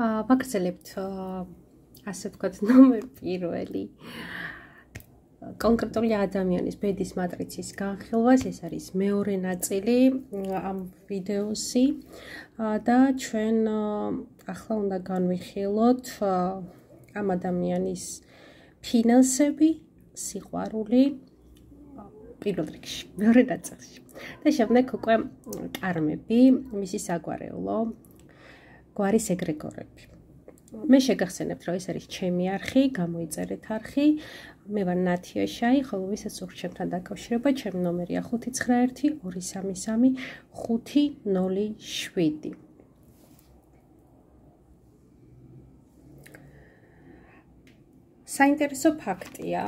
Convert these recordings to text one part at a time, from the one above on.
ვაგრძელებთ ასე ვთქვათ ნომერ პირველი კონკრეტული ადამიანის ბედის მატრიცის განხილვას. ეს არის მეორე ნაწილი ამ ვიდეოსი და ჩვენ ახლა უნდა განვიხილოთ ამ ადამიანის ფინანსები, სიყვარული პირველ რიგში, მეორე ნაწილში. და შემდეგ უკვე კარმები, მისი საგვარეულო გვარის ეგრეგორები. მე შეგახსენებთ, რომ ეს არის ჩემი არხი, გამოიწერეთ არხი. მე ვარ ნათია შაი, ხოლო ვისაც სურთ ჩემთან დაკავშირება, ჩემი ნომერია 591 233 507. საინტერესო ფაქტია,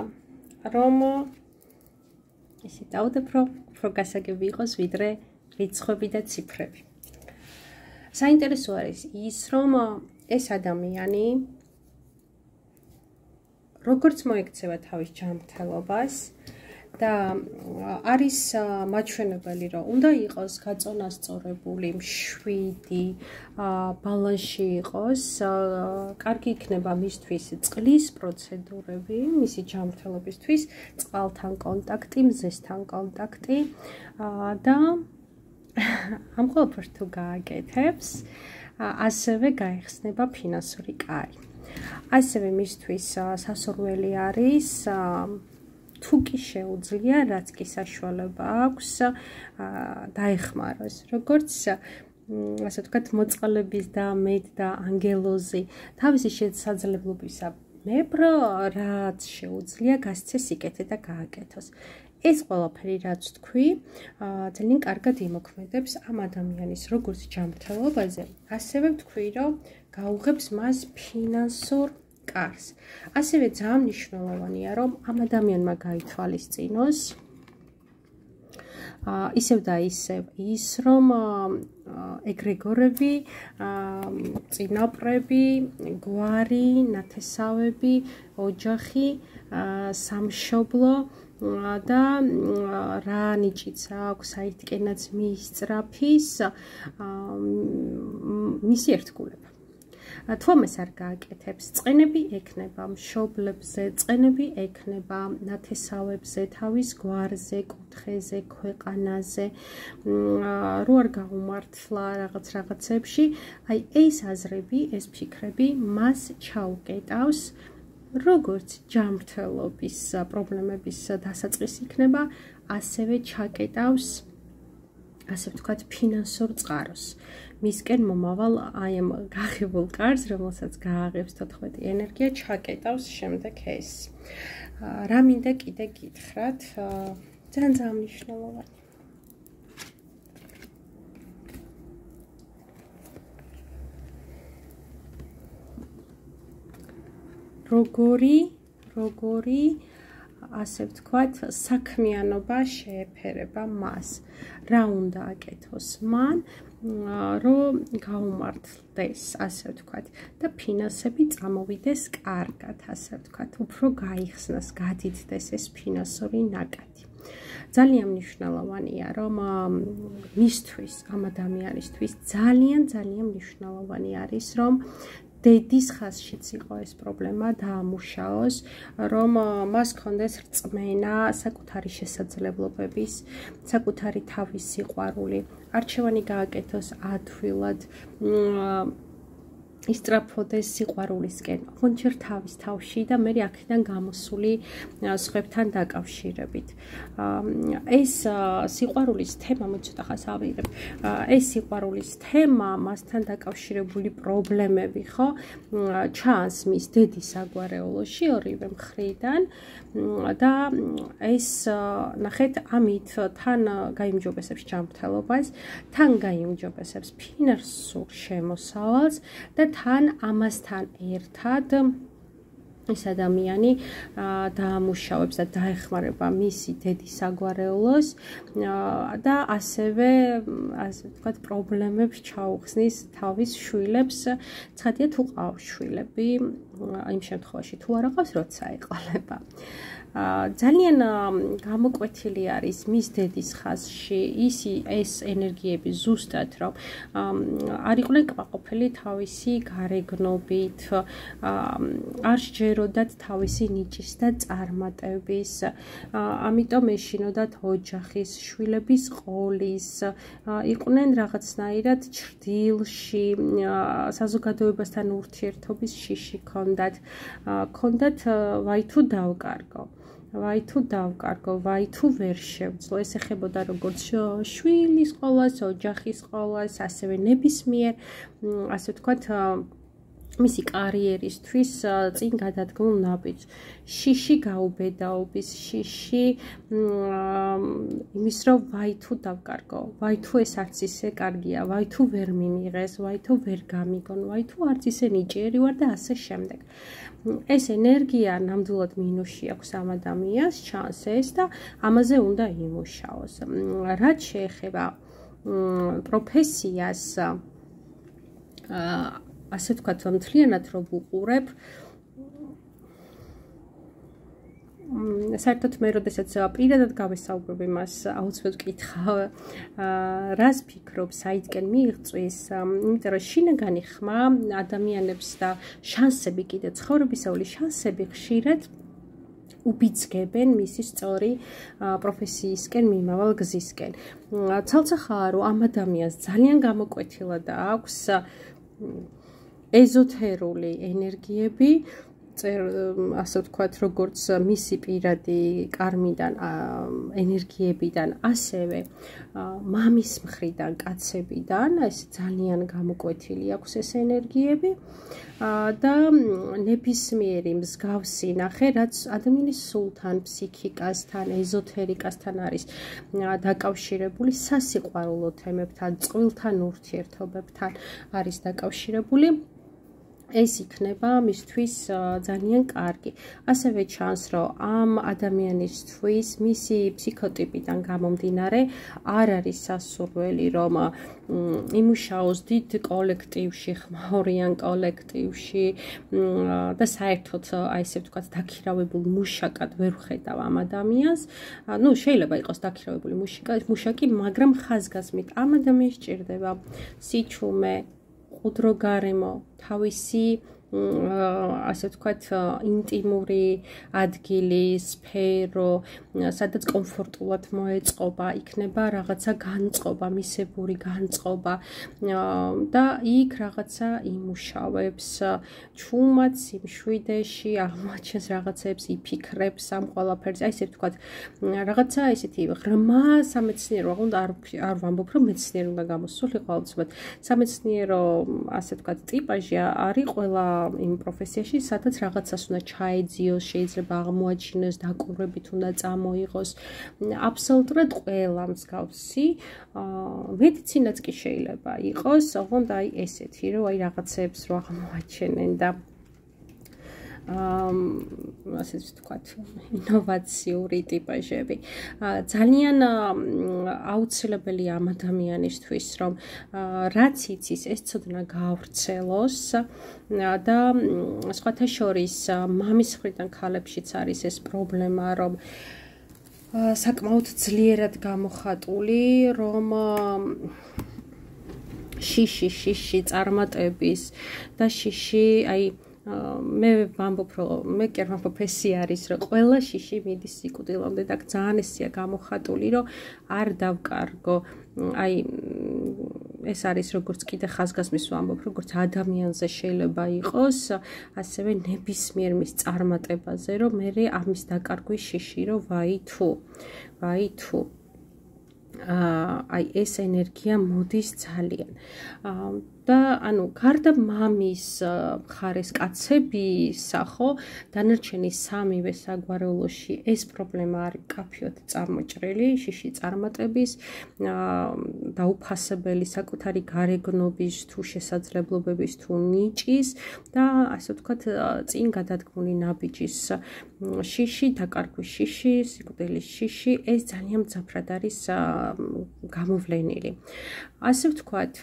რომ ისე დავდებ, რომ უფრო გასაგები იყოს, ვიდრე რიცხვები და ციფრები. საინტერესო არის ის, რომ ეს ადამიანი როგორც მოექცევა თავის ჯანმრთელობას და არის მაჩვენებელი, რომ უნდა იყოს გაწონასწორებული, მშვიდი, ბალანსში იყოს, კარგი იქნება მისთვის წყლის პროცედურები, მისი ჯანმრთელობისთვის, წყალთან კონტაქტი, მზესთან კონტაქტი და ამ ყველაფერს თუ გააკეთებს, ასევე გაიხსნება ფინანსური კარი. ასევე მისთვის სასურველი არის თუ კი შეუძლია, რაც კი საშუალება აქვს დაეხმაროს, როგორც ასე ვთქვათ, მოწყალების და მედ და ანგელოზი თავისი შესაძლებლობისა მებრო, რაც შეუძლია, გასცეს სიკეთე და გააკეთოს. ეს ყველაფერი, რაც თქვი, ძალიან კარგად იმოქმედებს ამ ადამიანის როგორც ჯანმრთელობაზე, ასევე ვთქვი, რომ გაუღებს მას ფინანსურ კარს. ასევე ძალიან მნიშვნელოვანია, რომ ამ ადამიანმა გაითვალისწინოს ისევ და ისევ ის, რომ ეგრეგორები, წინაპრები, გვარი, ნათესავები, ოჯახი, სამშობლო და რა ნიჭიც აქვს საითკენაც მიისწრაფის მისი ერთგულება. თუ ამას არ გააკეთებს, წყენები ექნება მშობლებზე, წყენები ექნება ნათესავებზე, თავის გვარზე, კუთხეზე, ქვეყანაზე, რო არ გაუმართლა რაღაცებში, აი ეს აზრები, ეს ფიქრები მას ჩაუკეტავს, როგორც ჯანმრთელობის პრობლემების დასაწყისი იქნება, ასევე ჩაკეტავს, ასე ვთქვათ, ფინანსურ წყაროს. მისკენ მომავალ აი ამ გაღებულ კარს, რომელსაც გააღებს 14 ენერგია, ჩაკეტავს შემდეგ ეს. რა მინდა კიდე გითხრათ, ძალიან მნიშვნელოვანი. როგორი ასე ვთქვათ, საქმიანობა შეეფერება მას. რა უნდა აკეთოს მან, რომ გაუმართლდეს, ასე ვთქვათ, და ფინანსები წამოვიდეს კარგად, ასე ვთქვათ, უფრო გაიხსნას, გადიდდეს ეს ფინანსური ნაკადი. ძალიან მნიშვნელოვანია, რომ მისთვის, ამ ადამიანისთვის ძალიან მნიშვნელოვანი არის, რომ დედის ხაზშიც იყო ეს პრობლემა დაამუშაოს, რომ მას ჰქონდეს რწმენა საკუთარი შესაძლებლობების, საკუთარი თავის სიყვარული, არჩევანი გააკეთოს ადვილად, ისწრაფოდეს სიყვარულისკენ, ოღონდ ჯერ თავის თავში და მე აქედან გამოსული სხვებთან დაკავშირებით. ეს სიყვარულის თემა, მე ცოტა ხანს ავიღებ, ეს სიყვარულის თემა, მასთან დაკავშირებული პრობლემები, ხო, ჩანს მის დედის საგვარეულოში ორივე მხრიდან და ეს ნახეთ, ამით თან გაიმჯობესებს ჯანმრთელობას, თან გაიმჯობესებს ფინანსურ შემოსავალს და თან ამასთან ერთად ეს ადამიანი დაამუშავებს და დაეხმარება მისი დედის საგვარეულოს და ასევე, ასე ვთქვათ, პრობლემებს ჩაუხსნის თავის შვილებს. ცხადია, თუ ყავს შვილები, იმ შემთხვევაში თუ არ აყავს, როცა ეყოლება. ძალიან გამოკვეთილი არის მის დედის ხაზში ეს ენერგიები ზუსტად, რომ არ იყვნენ კმაყოფილი თავისი გარეგნობით, არ სჯეროდათ თავისი ნიჭის და წარმატების, ამიტომ ეშინოდათ ოჯახის, შვილების ყოლის, იყვნენ რაღაცნაირად ჩრდილში, საზოგადოებასთან ურთიერთობის შიში ჰქონდათ, ვაი თუ დავკარგო. ვაი თუ დავკარგო, ვაი თუ ვერ შევძლო, ეს ეხებოდა როგორც შვილის ყოლას, ოჯახის ყოლას, ასევე ნებისმიერ, ასე ვთქვათ, მისი კარიერისთვის წინ გადადგმულ ნაბიჯს. შიში გაუბედაობის, შიში იმის რომ ვაი თუ დავკარგო, ვაი თუ ეს არც ისე კარგია, ვაი თუ ვერ მიმიღეს, ვაი თუ ვერ გამიგონ, ვაი თუ არც ისე ნიჭიერი ვარ და ასე შემდეგ. ეს ენერგია ნამდვილად მინუსში აქვს ამ ადამიანს, ჩანს ეს და ამაზე უნდა იმუშაოს. რაც შეეხება პროფესიას, ასე ვთქვათ, მთლიანად რო ვუყურებ, საერთოდ მე როდესაც პირადად გავესაუბრებ იმას, აუცილებლად ვკითხავ, რას ფიქრობ, საიდკენ მიიღწვის, იმიტომ რომ შინაგანი ხმა ადამიანებს და შანსები კიდე ცხოვრებისეული შანსები ხშირად უბიძგებენ მისი სწორი პროფესიისკენ მიმავალ გზისკენ. ცალცახაა, რომ ამ ადამიანს ძალიან გამოკვეთილად აქვს ეზოთერული ენერგიები, ასე ვთქვათ, როგორც მისი პირადი კარმიდან, ენერგიებიდან, ასევე მამის მხრიდან, კაცებიდან, ეს ძალიან გამოკვეთილი აქვს ეს ენერგიები და ნებისმიერი მსგავსი ნახე, რაც ადამიანის სულთან, ფსიქიკასთან, ეზოთერიკასთან არის დაკავშირებული, სასიყვარულო თემებთან, წყვილთან ურთიერთობებთან არის დაკავშირებული. ეს იქნება მისთვის ძალიან კარგი. ასევე ჩანს, რომ ამ ადამიანისთვის მისი ფსიქოტიპიდან გამომდინარე არ არის სასურველი, რომ იმუშაოს დიდ კოლექტივში, ხმაურიან კოლექტივში და საერთოდ აი ესე ვთქვათ, დაქირავებულ მუშაკად ვერ ვხედავ ამ ადამიანს. შეიძლება იყოს დაქირავებული მუშაკი, მაგრამ ხაზგასმით ამ ადამიანს სჭირდება სიჩუმე, ყუდრო გარემო, თავისი ასე ვთქვათ, ინტიმური ადგილი, სფერო, სადაც კომფორტულად მოეწყობა, იქნება რაღაცა განწყობა, მისებური განწყობა და იქ რაღაცა იმუშავებს, ჩუმად, სიმშვიდეში, აღმოაჩენს რაღაცებს, იფიქრებს ამ ყველაფერზე, აი ესე ვთქვათ, რაღაცა ესეთი ღრმა სამეცნიერო, არ ვამბობ, რომ მეცნიერი უნდა გამოსულიყო, ალბათ, სამეცნიერო, ასე ვთქვათ, ტიპაჟი არის ყველა იმ პროფესიაში, სადაც რაღაცას უნდა ჩაეძიოს, შეიძლება აღმოაჩინოს, დაკვირვებით უნდა წამოიღოს. აბსოლუტურად ყველა მსგავსი, მედიცინაც კი შეიძლება იყოს, ოღონდ აი ესეთი, რომ აი რაღაცებს რო აღმოაჩენენ და ასე ვთქვათ, ინოვაციური ტიპაჟები. ძალიან აუცილებელი ამ ადამიანისთვის, რომ რაც იცის, ეს ცოდნა გაავრცელოს და სხვათა შორის მამის მხრიდან ქალებშიც არის ეს პრობლემა, რომ საკმაოდ ძლიერად გამოხატული, რომ შიში წარმატების და შიში, აი მე ვამბობ, რომ მე კი არ ვამბობ, ეს არის, რომ ყველა შიში მიდის სიკვდილამდე და ძალიან ესია გამოხატული, რომ არ დავკარგო. აი ეს არის როგორც კიდე ხაზგასმის ვამბობ, როგორც ადამიანზე შეიძლება იყოს, ასევე ნებისმიერ მის წარმატებაზე, რომ მე ამის დაკარგვის შიში, რომ ვაი თუ აი ეს ენერგია მოდის ძალიან. და ანუ გარდა მამის მხარეს კაცებისა, ხო, დანარჩენი სამივე საგვარეულოში ეს პრობლემა არის კაფიოდ წარმოჭრილი, შიში წარმატების, დაუფასებელი საკუთარი გარეგნობის თუ შესაძლებლობების თუ ნიჭის და ასე ვთქვათ, წინ გადადგმული ნაბიჯის შიში, დაკარგვის შიში, სიკვდილის შიში, ეს ძალიან მძაფრად არის გამოვლენილი. ასე ვთქვათ,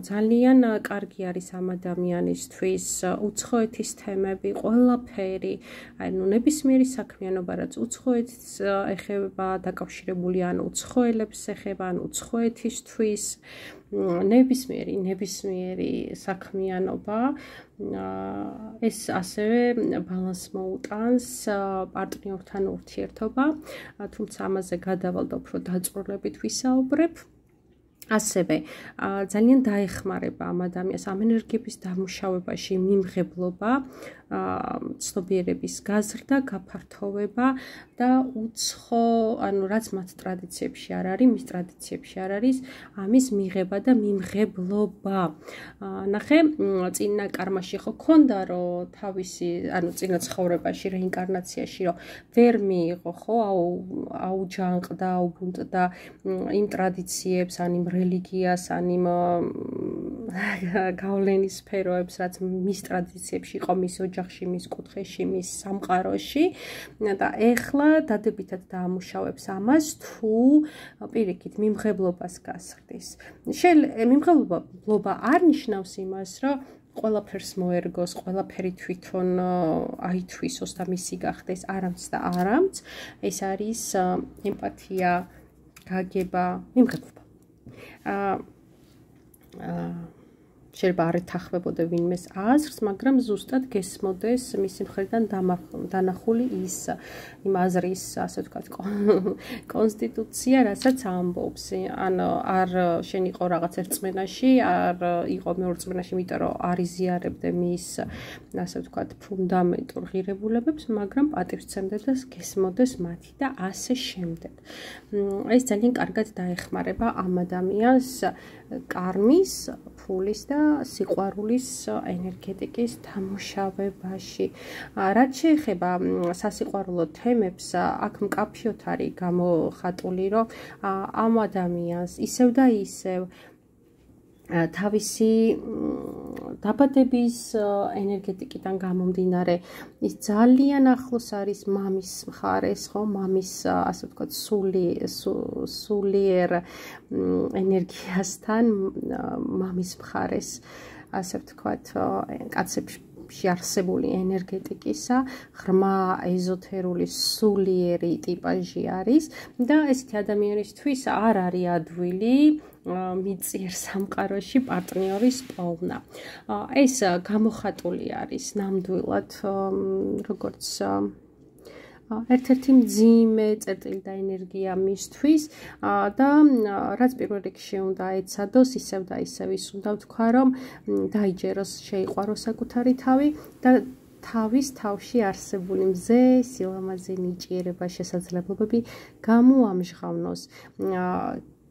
ძალიან კარგი არის ამ ადამიანისთვის უცხოეთის თემები, ყველაფერი, ანუ ნებისმიერი საქმიანობა, რაც უცხოეთს ეხება, დაკავშირებული ან უცხოელებს ეხება, ან უცხოეთისთვის ნებისმიერი საქმიანობა ეს ასევე ბალანსს მოუტანს პარტნიორთან ურთიერთობა, თუმცა ამაზე გადავალდა უფრო დაწვრილებით ვისაუბრებ. ასევე ძალიან დაეხმარება ამ ადამიანს ამ ენერგიების დამუშავებაში მიმღებლობა, ცნობიერების გაზრდა, გაფართოვება და ანუ რაც მათ ტრადიციებში არ არის, მის ტრადიციებში არ არის, ამის მიღება და მიმღებლობა. ნახე, წინა კარმაში ხო ქონდა, რომ თავისი, ანუ წინა ცხოვრებაში, რეინკარნაციაში, რომ ვერ მიიღო, ხო, აუჯანყდა, აუბუნტდა იმ ტრადიციებს, ან იმ რელიგიას, ან იმ გავლენის სფეროებს, რაც მის ტრადიციებში იყო, მის ოჯახში, მის კუთხეში, მის სამყაროში და ეხლა დადებითად დაამუშავებს ამას, თუ პირიქით მიმღებლობას გასხდის. მიმღებლობა არ ნიშნავს იმას, რომ ყველაფერს მოერგოს, ყველაფერი თვითონ აითვისოს და მისი გახდეს, არამც და არამც. ეს არის ემპათია, გაგება, მიმღებლობა. შეიძლება არ ეთანხმებოდე ვინმეს აზრს, მაგრამ ზუსტად გესმოდეს მისი მხრიდან დანახული იმ აზრის, ასე ვთქვათ, კონსტიტუცია, რასაც ამბობს. ან არ შენ იყო რაღაც ერთ წმენაში, არ იყო მეორე წმენაში, იმიტომ რომ არ იზიარებდე მის, ასე ვთქვათ, ფუნდამენტურ ღირებულებებს, მაგრამ პატივცემდე და გესმოდეს მათი და ასე შემდეგ. ეს ძალიან კარგად დაეხმარება ამ ადამიანს კარმის, ფულის და სიყვარულის ენერგეტიკის დამუშავებაში. რაც შეეხება სასიყვარულო თემებს, აქ მკაფიოდ არის გამოხატული, რომ ამ ადამიანს ისევ და ისევ თავისი დაბადების ენერგეტიკიდან გამომდინარე ის ძალიან ახლოს არის მამის მხარეს, ხო, მამის, ასე ვთქვათ, სულიერ ენერგიასთან, მამის მხარეს, ასე ვთქვათ, კაცებში არსებული ენერგეტიკისა, ღრმა ეზოთერული სულიერი ტიპაჟი არის და ესეთი ადამიანისთვის არ არის ადვილი მიწიერ სამყაროში პარტნიორის პოვნა. ეს გამოხატული არის ნამდვილად, როგორც ერთ-ერთი მძიმე წერტილი და ენერგია მისთვის და რაც პირველ რიგში უნდა ეცადოს, ისევ და ისევ ის უნდა ვთქვა, რომ დაიჯეროს, შეიყვაროს საკუთარი თავი და თავის თავში არსებული მზე, სილამაზე, ნიჭიერება, შესაძლებლობები გამოამჟღავნოს.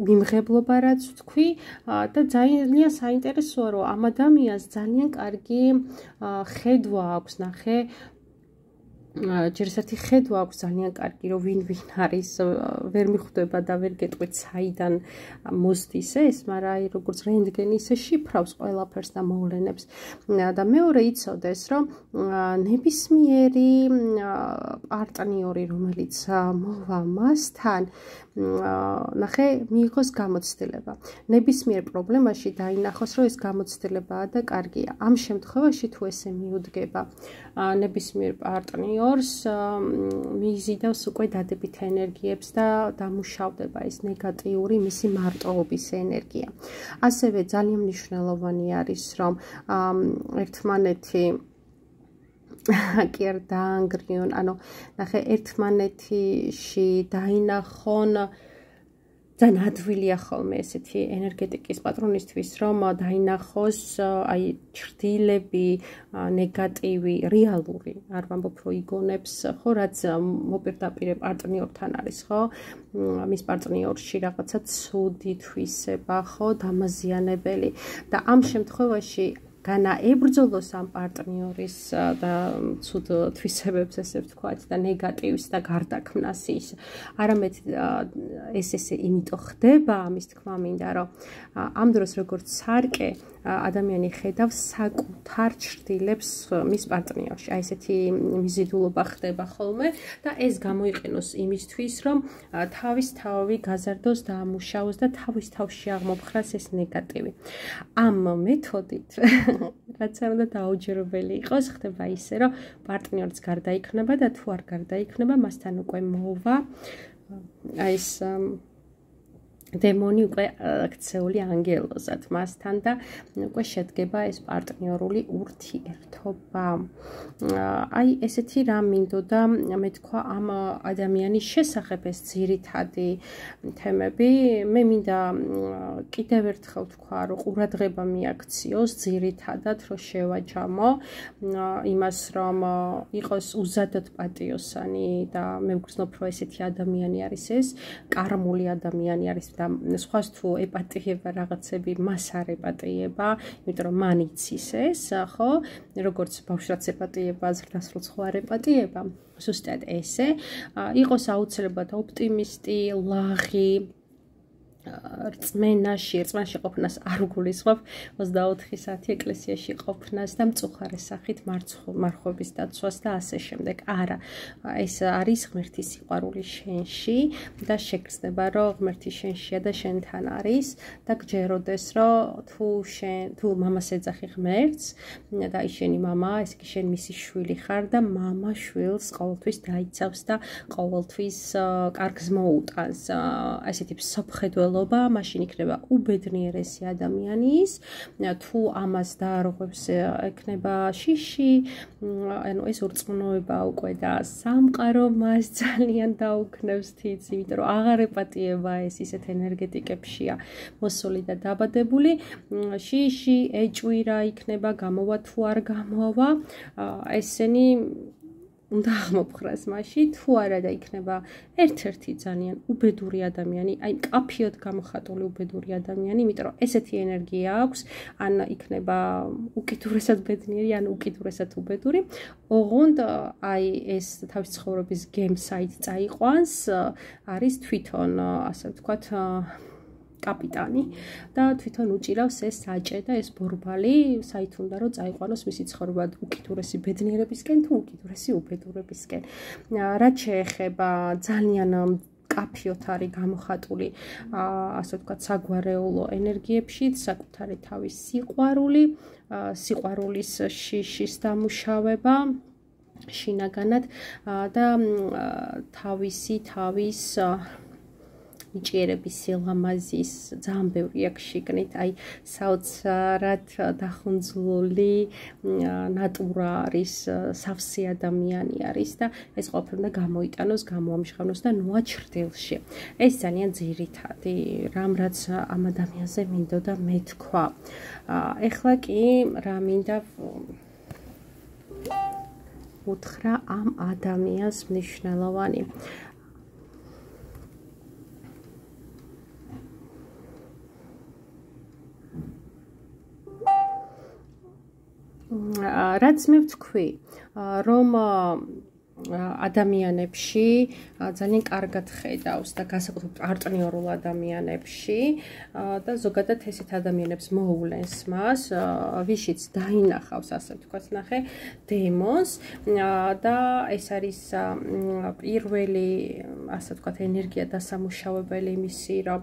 მიმღებლობა რაც ვთქვი და ძალიან საინტერესოა, რომ ამ ადამიანს ძალიან კარგი ხედვა აქვს, ნახე, ჯერ ერთი ხედვა აქვს ძალიან კარგი, რომ ვინ არის, ვერ მიხვდება და ვერ გეტყვით საიდან მოსდის ეს, მაგრამ აი როგორც რენტგენი ისე შიფრავს ყველაფერს და მოვლენებს. და მეორე იცოდეს, რომ ნებისმიერი პარტნიორი, რომელიც მოვა მასთან, ნახე, მიიღოს გამოცდილება. ნებისმიერ პრობლემაში დაინახოს, რომ ეს გამოცდილებაა და კარგია. ამ შემთხვევაში თუ ესე მიუდგება ნებისმიერ პარტნიორს, მიიზიდავს უკვე დადებით ენერგიებს და დამუშავდება ეს ნეგატიური მისი მარტოობის ენერგია. ასევე ძალიან მნიშვნელოვანი არის, რომ ერთმანეთი კი არ დაანგრიონ, ანუ ნახე, ერთმანეთში დაინახონ ძალიან ადვილია ხოლმე ესეთი ენერგეტიკის პატრონისთვის, რომ დაინახოს აი ჩრდილები, ნეგატივი, რეალური, არ ვამბობ, რომ იგონებს, ხო, რაც მოპირდაპირე პარტნიორთან არის, ხო, მის პარტნიორში რაღაცა ცუდი თვისება, ხო, დამაზიანებელი და ამ შემთხვევაში განა ებრძოლოს ამ პარტნიორის და ცუდ თვისებებს, ესე ვთქვათ, და ნეგატივს და გარდაქმნას ის. არამედ ეს იმიტომ ხდება, ამის თქმა მინდა, რომ ამ დროს როგორც სარკე, ადამიანი ხედავს საკუთარ ჩრდილებს მის პარტნიორში. აი ესეთი მიზიდულობა ხდება ხოლმე და ეს გამოიყენოს იმისთვის, რომ თავისთავი გაზარდოს და ამუშავოს და თავის თავში აღმოფხრას ეს ნეგატივი. ამ მეთოდით რაც არ უნდა დაუჯერებელი იყოს, ხდება ისე, რომ პარტნიორიც გარდაიქმნება და თუ არ გარდაიქმნება, მასთან უკვე მოვა აი ეს დემონი უკვე აქცეული ანგელოზად მასთან და უკვე შედგება ეს პარტნიორული ურთიერთობა. აი ესეთი რამ მინდოდა მე თქვა ამ ადამიანის შესახებ ეს ძირითადი თემები. მე მინდა კიდევ ერთხელ თქვა, რომ ყურადღება მიაქციოს ძირითადად, რომ შევაჯამო იმას, რომ იყოს უზადოდ პატიოსანი და მე ვგრძნობ, რომ ესეთი ადამიანი არის ეს, კარმული ადამიანი არის და სხვას თუ ეპატიება რაღაცები, მას არ ეპატიება, იმიტომ რომ მან იცის ეს, ხო? როგორც ბავშვს ეპატიება, აზრდასრულს ხო არ ეპატიება. ზუსტად ესე. იყოს აუცილებლად ოპტიმისტი, ლაღი, რწმენაში ყოფნას არ გულისხმობ 24 საათი ეკლესიაში ყოფნას და მწუხარე სახით მარხვების დაცვას და ასე შემდეგ. არა, ეს არის ღმერთის სიყვარული შენში და შეგრძნება, რომ ღმერთი შენშია და შენთან არის და გჯეროდეს, რომ თუ მამას ეძახი ღმერთს და ის შენი მამაა, ეს კი შენ მისი შვილი ხარ და მამა შვილს ყოველთვის დაიცავს და ყოველთვის კარგს მოუტანს. ესეთი მსოფლმხედველობა მაშინ იქნება უბედნიერესი ადამიანის, თუ ამას დაარღვევს ექნება შიში, ანუ ეს ურწმუნოება უკვე და სამყარო მას ძალიან დაუქნევს თიც, იმიტომ რომ აღარ ეპატიება ეს ისეთ ენერგეტიკებშია მოსული და დაბადებული. შიში, ეჭვირა იქნება, გამოვა თუ არ გამოვა, ესენი უნდა აღმოფხრას მასში, თუ არა და იქნება ერთ-ერთი ძალიან უბედური ადამიანი, აი კაფიოდ გამოხატული უბედური ადამიანი, იმიტომ რომ ესეთი ენერგია აქვს, ან იქნება უკიდურესად ბედნიერი, ან უკიდურესად უბედური. ოღონდ აი ეს თავის ცხოვრების გემსაით წაიყვანს, არის თვითონ, ასე ვთქვათ, კაპიტანი და თვითონ უჭირავს ეს საჭე და ეს ბორბალი, საით უნდა რომ წაიყვანოს მისი ცხოვრება უკიდურესი ბედნიერებისკენ თუ უკიდურესი უბედურებისკენ. რაც შეეხება ძალიან კაფიოთ არის გამოხატული, ასე ვთქვათ, საგვარეულო ენერგიებში, საკუთარი თავის სიყვარულის შიშის დამუშავება შინაგანად და თავის ნიჭიერების სილამაზის ძალიან ბევრი აქ შიგნით, აი საოცრად დახუნძლული ნატურა არის, სავსე ადამიანი არის და ეს ყველაფერი უნდა გამოიტანოს, გამოამჟღავნოს და ნოაჩრდილში. ეს ძალიან ძირითადი რამ, რაც ამ ადამიანზე მინდოდა მეთქვა. ეხლა კი რა მინდა უთხრა ამ ადამიანს მნიშვნელოვანი. რაც მე ვთქვი, რომ ადამიანებში ძალიან კარგად ხედავს და განსაკუთრებით პარტნიორულ ადამიანებში და ზოგადად ესეთ ადამიანებს მოულენს მას, ვიშიც დაინახავს, ასე ვთქვათ, ნახე დემონს და ეს არის პირველი, ასე ვთქვათ, ენერგია დასამუშავებელი მისი, რომ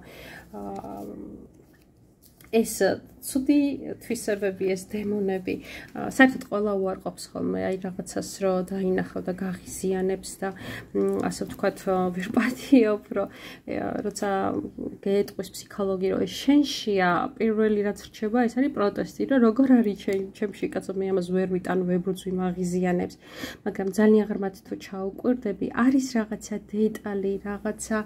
ეს ცუდი თვისებები, ეს დემონები, საერთოდ ყველა უარყოფს ხოლმე, აი რაღაცას რო დაინახავ და გაღიზიანებს და ასე ვთქვათ, ვერ პატიობ, რომ როცა გეტყვის ფსიქოლოგი, რომ ეს შენშია, პირველი რაც რჩება, ეს არის პროტესტი, რომ როგორ არის ჩემში კაცო, მე ამას ვერ ვიტან, ვებრუწვი, მაღიზიანებს, მაგრამ ძალიან ღრმად თუ ჩაუკვირდები, არის რაღაცა დეტალი, რაღაცა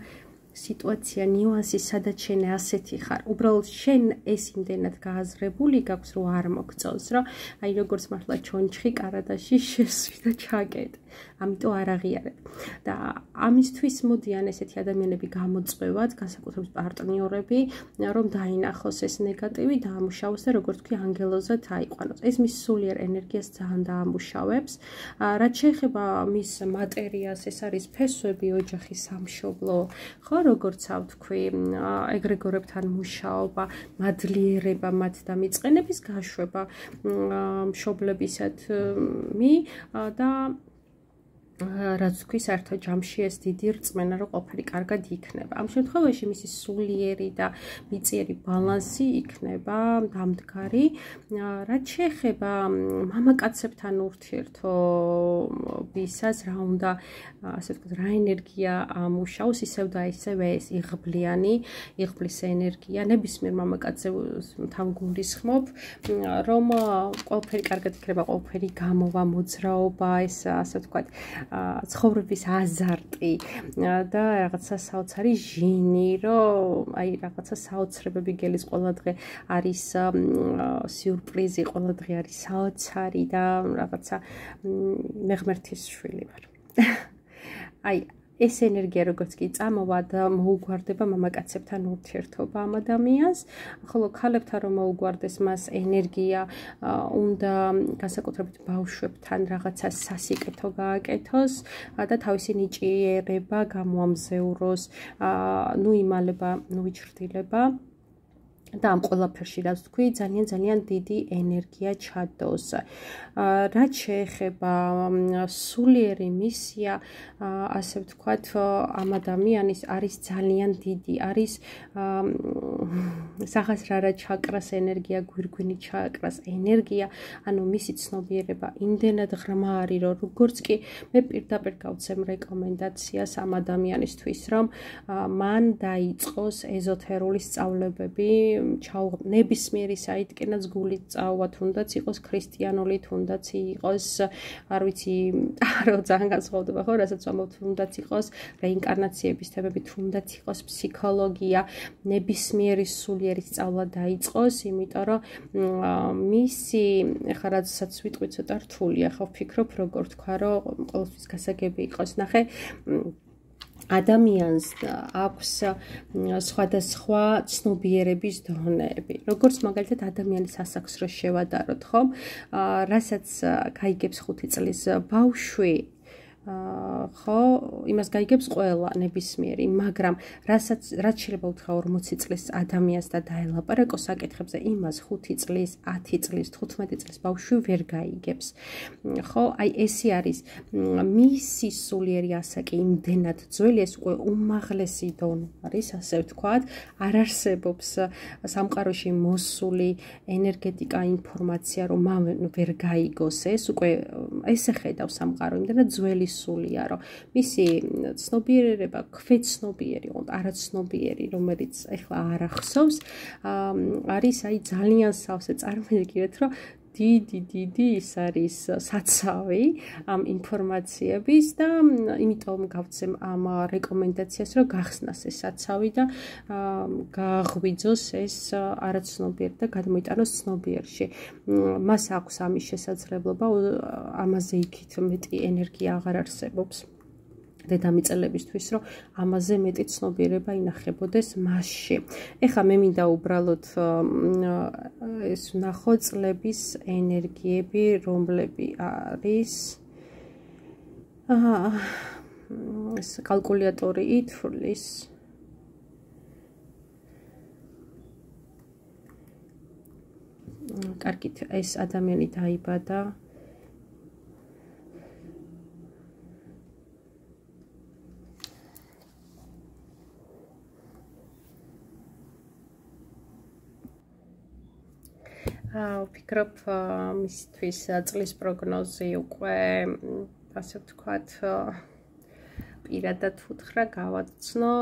სიტუაცია, ნიუანსი, სადაც შენ ასეთი ხარ. უბრალოდ შენ ეს იმდენად გააზრებული გაქვს, რომ არ მოგწონს, რომ აი როგორც მართლა ჩონჩხი კარადაში შესვი და ჩაკეტ. ამიტომ არ აღიარებ. და ამისთვის მოდიან ესეთი ადამიანები გამოწვევად, განსაკუთრებით პარტნიორები, რომ დაინახოს ეს ნეგატივი, დაამუშავოს და როგორც თქვი, ანგელოზად აიყვანოს. ეს მის სულიერ ენერგიას ძალიან დაამუშავებს. რაც შეეხება მის მატერიას, ეს არის ფესვები, ოჯახი, სამშობლო, ხო, როგორც ვთქვი, ეგრეგორებთან მუშაობა, მადლიერება მათ და მიწყენების გაშვება მშობლებისადმი და რაც თქვი საერთო ჯამში ეს დიდი რწმენა რომ ყოფილი კარგად იქნება. ამ შემთხვევაში მისი სულიერი და მიწიერი ბალანსი იქნება დამდგარი. რაც შეეხება მამაკაცებთან ურთიერთობისას, რა უნდა ასე ვთქვათ, რა ენერგია ამუშავს, ისევ და ისევ ეს იღბლის ენერგია. ნებისმიერ მამაკაცზე თან გულისხმობ, რომ ყველაფერი კარგად იქნება, ყველაფერი გამოვა, მოძრაობა, ეს ასე ვთქვათ ცხოვრების აზარტი და რაღაცა საოცარი ჟინი, რომ აი რაღაცა საოცრებები გელის ყველა დღე არის სიურპრიზი, ყველა დღე არის საოცარი და რაღაცა მე ღმერთის შვილი ვარ. აი ეს ენერგია როგორც კი წამოვა და მოუგვარდება მამაკაცებთან ურთიერთობა ამ ადამიანს, ხოლო ქალებთან რომ მოუგვარდეს მას ენერგია უნდა განსაკუთრებით ბავშვებთან რაღაცა სასიკეთო გააკეთოს და თავისი ნიჭიერება გამოამზეუროს, ნუ იმალება, ნუ იჩრდილება. და ამ ყველაფერში რაც თქვი, ძალიან დიდი ენერგია ჩადოს. რაც შეეხება სულიერი მისია, ასე ვთქვათ, ამ ადამიანის არის ძალიან დიდი, არის სახასრარა ჩაკრას ენერგია, გვირგვინი ჩაკრას ენერგია, ანუ მისი ცნობიერება იმდენად ღრმა არის, რომ როგორც კი მე პირდაპირ გავცემ რეკომენდაციას ამ ადამიანისთვის, რომ მან დაიწყოს ეზოთერული სწავლებები, ნებისმიერი საიტკენაც გულით წავა, თუნდაც იყოს ქრისტიანული, თუნდაც იყოს, არ ვიცი, ტარო ძალიან განსხვავდება, ხო, რასაც ვამბობ, თუნდაც იყოს რეინკარნაციების თემები, თუნდაც იყოს ფსიქოლოგია, ნებისმიერი სულიერი სწავლა დაიწყოს, იმიტომ რომ მისი, ახლა როდესაც ვიტყვი ცოტა რთულია, ხო, ვფიქრობ, როგორ თქვა, რომ ყოველთვის გასაგები იყოს, ნახე, ადამიანს აქვს სხვადასხვა ცნობიერების დონეები. როგორც მაგალითად ადამიანის ასაკს რო შევადაროთ, ხომ? რასაც გაიგებს 5 წლის ბავშვი, ხო, იმას გაიგებს ყველა ნებისმიერი, მაგრამ რაც შეიძლება უთხრა 40 წლის ადამიანს და დაელაპარაკო საკითხებზე, იმას 5 წლის, 10 წლის, 15 წლის ბავშვი ვერ გაიგებს. ხო, აი ესე არის მისი სულიერი ასაკი იმდენად ძველი, ეს უკვე უმაღლესი დონე არის, ასე ვთქვათ, არ არსებობს სამყაროში მოსული ენერგეტიკა, ინფორმაცია, რომ ვერ გაიგოს ეს, უკვე ესე ხედავს სამყარო, იმდენად ძველი სულია, რომ მისი ცნობიერება, ქვეცნობიერი, არაცნობიერი, რომელიც ეხლა არ ახსოვს, არის აი ძალიან სავსე. წარმოიდგინეთ, რომ დიდი ის არის საცავი ამ ინფორმაციების და იმიტომ გავცემ ამ რეკომენდაციას, რომ გახსნას ეს საცავი და გააღვიძოს ეს არაცნობიერი და გადმოიტანოს ცნობიერში. მას აქვს ამის შესაძლებლობა, ამაზე იქით მეტი ენერგია აღარ არსებობს. დედამიწელებისთვის, რომ ამაზე მეტი ცნობიერება ინახებოდეს მასში. ეხლა მე მინდა უბრალოდ ეს ვნახო წლების ენერგიები, რომლები არის ეს კალკულატორი ითვლის კარგით, ეს ადამიანი დაიბადა ვფიქრობ, მისთვის წლის პროგნოზი უკვე, ასე ვთქვათ, პირადად უთხრა, გავაცნო.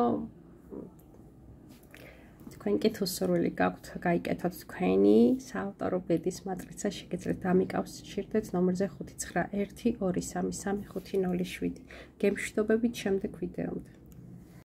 თქვენ კი თუ სურვილი გაქვთ, გაიკეთოთ თქვენი საავტორო ბედის მატრიცა, შეგიძლიათ დამიკავშირდეთ ნომერზე 591 233 507. გემშვიდობებით შემდეგ ვიდეომდე.